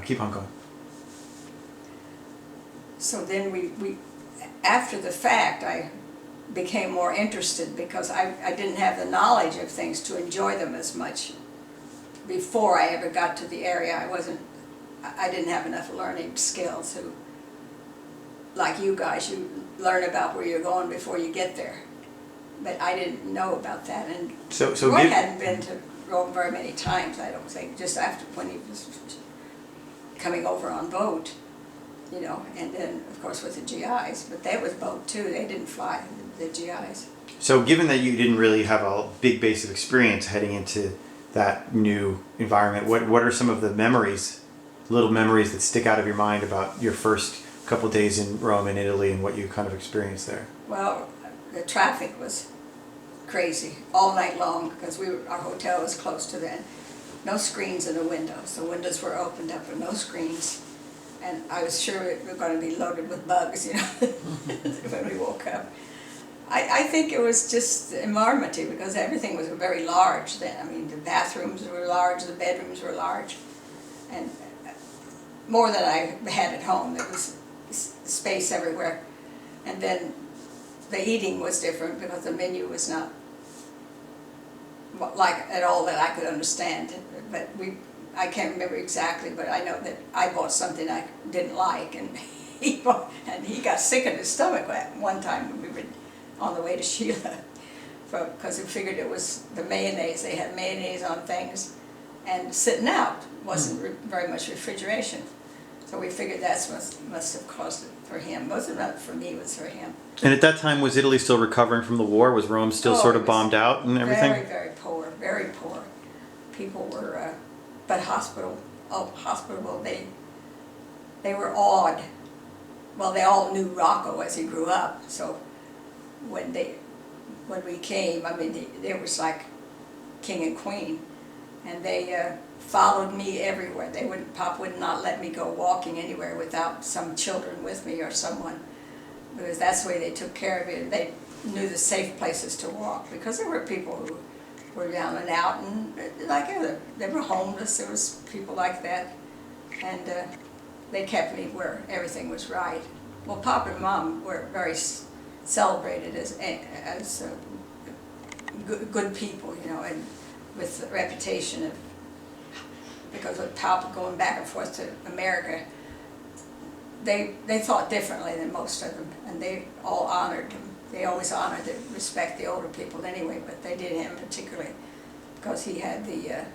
Keep on going. So then we after the fact, I became more interested because I didn't have the knowledge of things to enjoy them as much. Before I ever got to the area, I didn't have enough learning skills to, like you guys, you learn about where you're going before you get there. But I didn't know about that, and So Roy hadn't been to Rome very many times, I don't think, just after when he was coming over on boat, you know, and then of course with the GIs, but they was boat too, they didn't fly, the GIs. So given that you didn't really have a big base of experience heading into that new environment, what are some of the memories, little memories that stick out of your mind about your first couple days in Rome and Italy and what you kind of experienced there? Well, the traffic was crazy all night long because our hotel was close to the, no screens in the windows. The windows were opened up with no screens. And I was sure we were going to be loaded with bugs, you know, when we woke up. I think it was just enormity because everything was very large then. I mean, the bathrooms were large, the bedrooms were large, and more than I had at home. There was space everywhere. And then the eating was different because the menu was not like at all that I could understand. But I can't remember exactly, but I know that I bought something I didn't like, and he got sick in his stomach one time when we were on the way to Sheila, because we figured it was the mayonnaise. They had mayonnaise on things, and sitting out wasn't very much refrigeration. So we figured that must have caused it for him. It wasn't for me, it was for him. And at that time, was Italy still recovering from the war? Was Rome still sort of bombed out and everything? Very, very poor, very poor. People were, but hospitable, they were awed. Well, they all knew Rocco as he grew up, so when we came, I mean, they was like king and queen, and they followed me everywhere. Pop would not let me go walking anywhere without some children with me or someone, because that's the way they took care of it. They knew the safe places to walk, because there were people who were down and out, and they were homeless. There was people like that, and they kept me where everything was right. Well, Pop and Mom were very celebrated as good people, you know, and with the reputation of, because with Pop going back and forth to America, they thought differently than most of them, and they all honored him. They always honored and respect the older people anyway, but they did him particularly because he had the